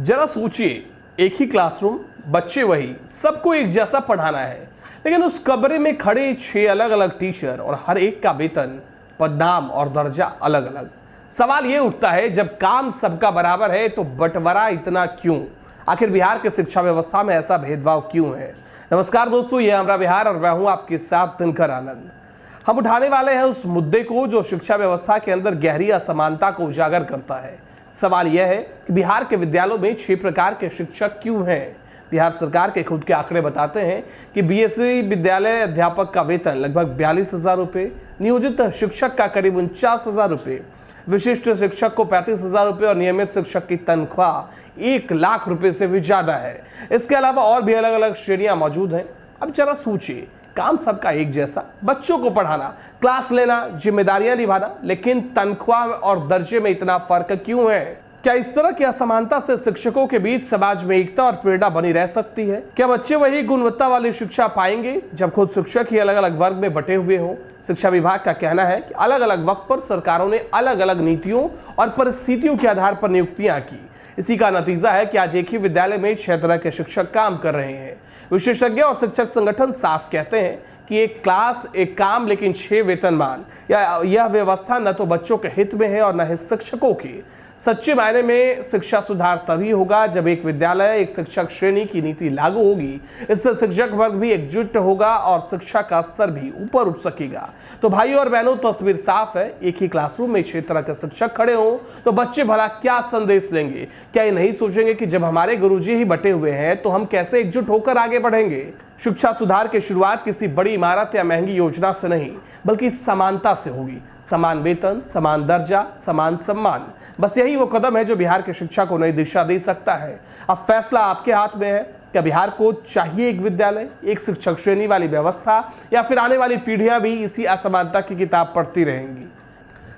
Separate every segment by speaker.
Speaker 1: जरा सोचिए, एक ही क्लासरूम, बच्चे वही, सबको एक जैसा पढ़ाना है, लेकिन उस कमरे में खड़े 6 अलग अलग टीचर और हर एक का वेतन, पदनाम और दर्जा अलग अलग। सवाल यह उठता है, जब काम सबका बराबर है तो बंटवारा इतना क्यों? आखिर बिहार की शिक्षा व्यवस्था में ऐसा भेदभाव क्यों है? नमस्कार दोस्तों, यह हमरा बिहार और मैं हूं आपके साथ दिनकर आनंद। हम उठाने वाले हैं उस मुद्दे को जो शिक्षा व्यवस्था के अंदर गहरी असमानता को उजागर करता है। सवाल यह है कि बिहार के विद्यालयों में 6 प्रकार के शिक्षक क्यों हैं? बिहार सरकार के खुद के आंकड़े बताते हैं कि बीएससी विद्यालय अध्यापक का वेतन लगभग 42,000 रुपये, नियोजित शिक्षक का करीब 49,000 रुपये, विशिष्ट शिक्षक को 35,000 रुपये और नियमित शिक्षक की तनख्वाह 1 लाख रुपए से भी ज्यादा है। इसके अलावा और भी अलग अलग श्रेणियां मौजूद हैं। अब जरा सोचिए, काम सबका एक जैसा, बच्चों को पढ़ाना, क्लास लेना, जिम्मेदारियां निभाना, लेकिन तनख्वाह और दर्जे में इतना फर्क क्यों है? क्या इस तरह की असमानता से शिक्षकों के बीच समाज में एकता और प्रेरणा बनी रह सकती है? क्या बच्चे वही गुणवत्ता वाली शिक्षा पाएंगे जब खुद शिक्षक ही अलग अलग वर्ग में बटे हुए हों? शिक्षा विभाग का कहना है कि अलग अलग वक्त पर सरकारों ने अलग अलग नीतियों और परिस्थितियों के आधार पर नियुक्तियां की। इसी का नतीजा है कि आज एक ही विद्यालय में 6 तरह के शिक्षक काम कर रहे हैं। विशेषज्ञ और शिक्षक संगठन साफ कहते हैं कि एक क्लास एक काम, लेकिन 6 वेतनमान। यह व्यवस्था न तो बच्चों के हित में है और न ही शिक्षकों की। सच्चे मायने में शिक्षा सुधार तभी होगा जब एक विद्यालय एक शिक्षक श्रेणी की नीति लागू होगी। इससे शिक्षक वर्ग भी एकजुट होगा और शिक्षा का स्तर भी ऊपर उठ सकेगा। तो भाई और बहनों, तस्वीर साफ है। एक ही क्लासरूम में 6 तरह के शिक्षक खड़े हों तो बच्चे भला क्या संदेश लेंगे? क्या ये नहीं सोचेंगे कि जब हमारे गुरुजी ही बटे हुए हैं तो हम कैसे एकजुट होकर आगे बढ़ेंगे? शिक्षा सुधार की शुरुआत किसी बड़ी इमारत या महंगी योजना से नहीं, बल्कि समानता से होगी। समान वेतन, समान दर्जा, समान सम्मान। बस यही वो कदम है जो बिहार की शिक्षा को नई दिशा दे सकता है। अब फैसला आपके हाथ में है। क्या बिहार को चाहिए एक विद्यालय, एक शिक्षक श्रेणी वाली व्यवस्था, या फिर आने वाली पीढ़ियां भी इसी असमानता की किताब पढ़ती रहेंगी?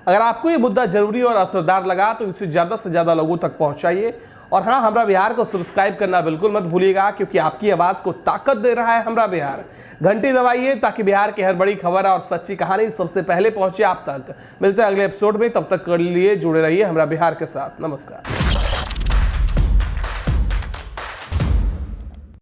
Speaker 1: अगर आपको ये मुद्दा जरूरी और असरदार लगा तो इसे ज्यादा से ज्यादा लोगों तक पहुंचाइए। और हाँ, हमरा बिहार को सब्सक्राइब करना बिल्कुल मत भूलिएगा, क्योंकि आपकी आवाज को ताकत दे रहा है हमरा बिहार। घंटी दबाइए ताकि बिहार की हर बड़ी खबर और सच्ची कहानी सबसे पहले पहुंचे आप तक। मिलते हैं अगले एपिसोड में, तब तक कर लिए जुड़े रहिए हमरा बिहार के साथ। नमस्कार।